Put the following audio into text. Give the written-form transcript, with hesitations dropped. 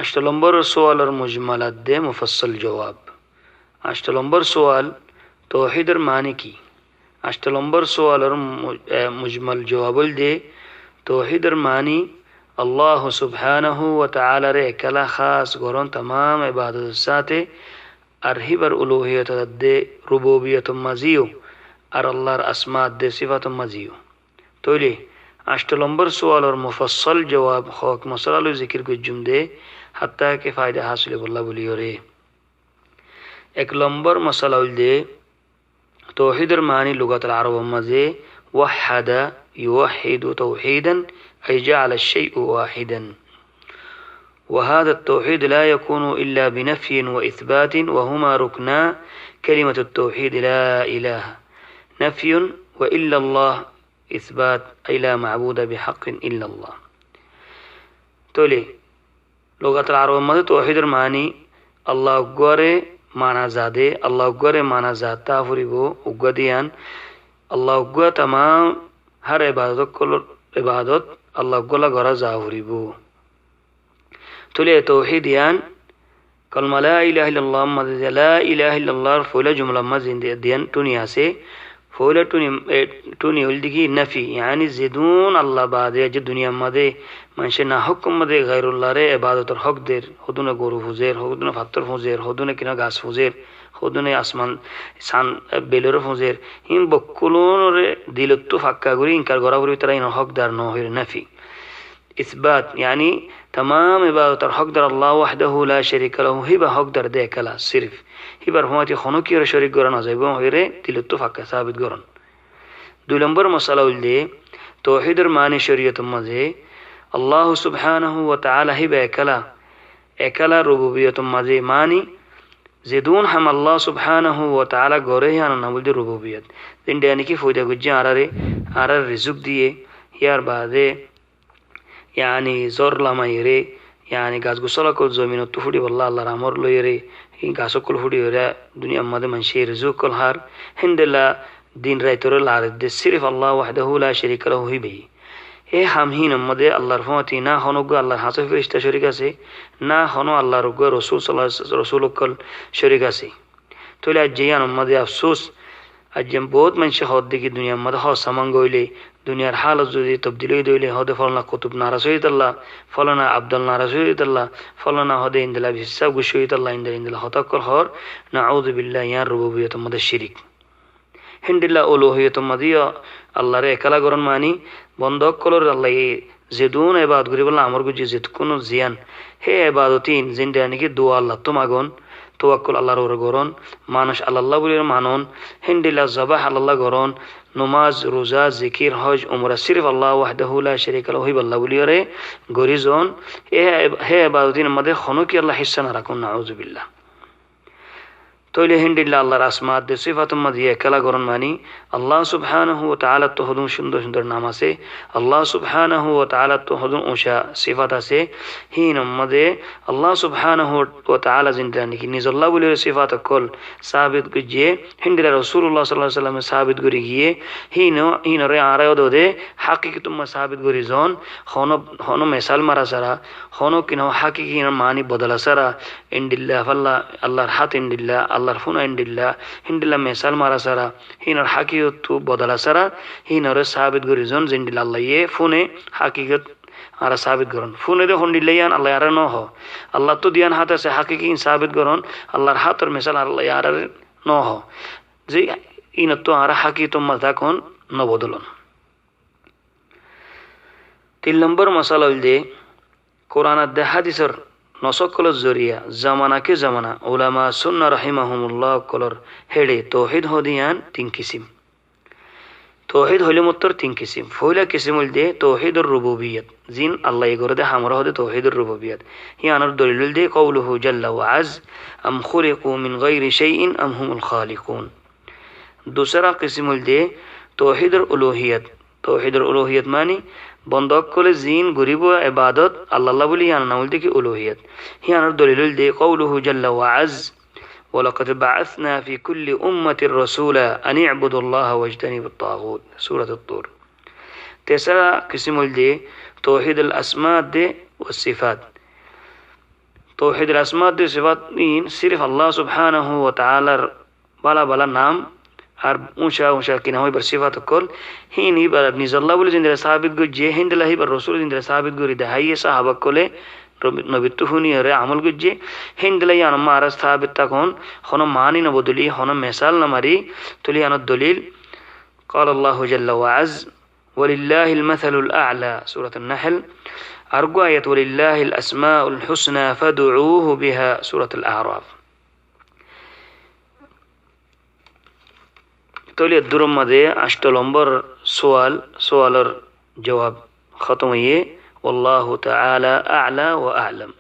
8 নম্বর সোয়ালের মুজমালাত দে মুফাসসাল জবাব। 8 নম্বর সোয়াল তৌহিদের মানে কি? 8 নম্বর সোয়ালের মুজমাল জবাব দে তৌহিদের মানে আল্লাহ সুবহানাহু ওয়া তাআলা রে একলা খাস গরন तमाम ইবাদতের সাথে আর হিবার উলুহিয়ত দে রুবুবিয়ত মাজিও আর আল্লাহর আসমা দে সিফাত মাজিও। তইলে 8 নম্বর সোয়ালের মুফাসসাল জবাব হক মশালালু জিকির গুজুম দে হাত্তা কে ফায়দা হাসিল বল্লা বলিও রে। 1 নম্বর মশালা দে তৌহিদের মানে লুগাতুল আরব মাঝে ওয়াহাদা ইউহিদু তাওহীদান أي جعل الشيء واحدا وهذا التوحيد لا يكون إلا بنفي وإثبات وهما ركنا كلمة التوحيد لا إله نفي وإلا الله إثبات أي لا معبود بحق إلا الله. تولي لغة العرب ماذا توحيد المعني الله أكبر معنى زاده الله أكبر معنى ذات تافريبو أكبديان الله أكبر تمام هر عبادت كل عبادت আল্লাহ গোলা গড়া যা হরিব। তুলে তৌহিদ ইয়ান কলমা লা ইলাহা ইল্লাল্লাহ মাযে লা ইলাহা ইল্লাল্লাহর ফয়লা জুমলা মাযে দিয়ান টুনি আছে ফয়লা টুনি উলদিকি নফি ইয়ানি জিদুন আল্লাহ বাদে যে দুনিয়া মাঝে মানুষে না হুকুম মাঝে গায়রুল্লাহ রে ইবাদতের হক দের হদুনে গরু ফুজের হদুনে ফাত্তর ফুজের হদুনে কিনা গাছ ফুজের হদুনে আসমান সান বেলর ফুজের হিম বকুলরে দিলত্তু ফাক্কা করি ইনকার গরা করি তারা ইন হকদার ন হইর নফি ইসবাত ইয়ানি तमाम ইবাদতের হকদার আল্লাহ ওয়াহদাহু লা শারীকা লাহু হিবা হকদার দে কালা সিরফ হিবার হুমাতি খনকিয়র শরীক গরা না যাইব হইরে দিলত্তু ফাক্কা সাবিত গরন। 2 নম্বর মশালা উল্লে তৌহিদের মানে শরীয়ত মাঝে আল্লাহ সুবহানাহু ওয়া তাআলা হিবা একলা রুবুবিয়ত মাঝে মানি জিদুন হাম আল্লাহ সুবহানাহু ওয়া তাআলা গরে আনা না বলতে রুবুবিয়ত তিনটা নাকি ফয়দা গুজ্জে আরার রিজুক দিয়ে ইয়ার বাদে ইয়ানি জোর লামাইরে ইয়ানি গাছ গোসলা কল জমিন তো ফুড়ি বল্লা আল্লাহর আমর লইরে এই গাছ কল ফুড়ি হইরা দুনিয়া মাঝে মানুষের রিজুক কল হার হিন্দেলা দিন রাইতরে লার দে সিরফ আল্লাহ ওয়াহদাহু লা শারীকা লাহু হিবে এ হামহীন মধ্যে আল্লাহর ফতি না হনগ আল্লাহর হাতে ফেরেশতা শরীক আছে না হনো আল্লাহর রাসূল সাল্লাল্লাহু আলাইহি রাসূলকল শরীক আছে। তোলে জিয়ান মধ্যে আফসোস আজম বহুত মানুষ হদ দেখি দুনিয়ার মধ্যে হ সামাঙ্গ হইলে দুনিয়ার হালত যদি তবদিল হয়ে দইলে হদে ফলনা কুতুব নারাজ হইতাল্লাহ ফলনা আব্দুল নারাজ হইতাল্লাহ ফলনা হদে ইনদিলা হিসাব গুশ হইতাল্লাহ ইনদিলা হতাকর হর নাউযু বিল্লাহ ইয়ার রুবুবিয়ত মধ্যে শিরিক হিন্দিল্লা উলুহিয়ত মধ্যে আল্লাহরে একলা গরন মানি বন্ধক কলর আল্লাহ যেদুন এবাদত করি বললাম আমার গুজি যেত কোনো জিয়ান হে এবাদতিন জিনটা নাকি দোয়া আল্লাহ তোমাগন তোয়াক্কুল আল্লাহর ওর গরন মানুষ আল্লাহ বলে মানন হিন্দিল্লা জবাহ আল্লাহ গরন নমাজ রোজা জিকির হজ উমরা সিরফ আল্লাহ ওয়াহদাহু লা শারীকা লাহু আল্লাহ বলিরে গরিজন হে এবাদতিন মধ্যে খনকি আল্লাহ হিস্সা না রাখুন নাউযু বিল্লাহ। তইলে হিন্দিল্লা আল্লাহর আসমাত দে সিফাতুম মাদিয়া একলা গরন মানি আল্লাহ সুবহানাহু ওয়া তাআলা তো হদুন সুন্দর সুন্দর নাম আছে আল্লাহ সুবহানাহু ওয়া তাআলা তো হদুন উশা সিফাত আছে হিন মদে আল্লাহ সুবহানাহু ওয়া তাআলা জিন্দা নাকি নিজ আল্লাহ বলে সিফাত কল সাবিত গিয়ে হিন্দিল্লা রাসূলুল্লাহ সাল্লাল্লাহু আলাইহি ওয়াসাল্লাম সাবিত করি গিয়ে হিন রে আরায় দে হাকিকতুম সাবিত করি জন হন মিসাল মারা সারা হন কিনা হাকিকি মানি বদলা সারা ইনদিল্লাহ আল্লাহ আল্লাহর হাত ইনদিল্লাহ আল্লাহর ফুনা ইনদিল্লাহ হিন্দিল্লা মিসাল মারা সারা হিনার হাকিকত বদলা সারা হিনরে সাবিত করি জন জিনদিল্লাহ আল্লাহ ইয়ে ফুনে হাকিকত আর সাবিত করন ফুনে দে হন্ডিল্লায়ান আল্লাহ আর ন হ আল্লাহ তো দিয়ান হাত আছে হাকিকি সাবিত করন আল্লাহর হাতর মিসাল আল্লাহ আর ন হ যে ইনত আর হাকিকত মাথা কোন ন বদলন। 3 নম্বর মশালা দে কোরআন দে হাদিসের নসকল জরিয়া জামানা কে জামানা উলামা সুন্নাহ রাহিমাহুমুল্লাহ কলর হেডে তৌহিদ হদিয়ান 3 কিসিম তৌহিদ হইলে মত্তর 3 কিসিম ফয়লা কিসিম হইল দে তৌহিদুর রুবুবিয়ত জিন আল্লাহ এগরে দে হামরা হদে তৌহিদুর রুবুবিয়ত হি আনার দলিল দে কওলুহু জাল্লা ওয়া আজ আম খুলিকু মিন গায়রি শাইইন আম হুমুল খালিকুন। दूसरा किस्म হইল দে তৌহিদুর উলুহিয়ত তৌহিদুর উলুহিয়ত মানে বন্ধক করে জিন গরিব ইবাদত আল্লাহ বলি আনা নাম দেখি উলুহিয়ত হি আনার দলিল দে কওলুহু জাল্লা ওয়া আজ ولقد بعثنا في كل أمة رسولا أن اعبدوا الله واجتنبوا الطاغوت سورة الطور. تسعة قسم دي توحيد الأسماء دي والصفات तौहीदुल अस्मा व सिफात इन सिर्फ अल्लाह सुब्हानहु व तआलार बाला बाला नाम আর উঁচা উঁচা কিনা হইবার সিফাত কল হিন ইবার নিজল্লাহ বলে জিন্দা সাহাবিত গো যে হিন্দলা হিবার রসুল জিন্দা সাহাবিত গো রিদাহাইয়ে সাহাবা কলে নবিত্তু হুনিয়রে আমল গুজ্জে হিন্দলাই আনম্মা আর সাহাবিত তখন হন মানি ন বদলি হন মেসাল না মারি তুলি আন দলিল قال الله جل وعز ولله المثل الأعلى سورة النحل أرجو آية ولله الأسماء الحسنى فادعوه بها سورة الأعراف तौली दुरम मदे 8 नंबर सवालर जवाब खत्म हुए वल्लाहु तआला अअला व अअलम।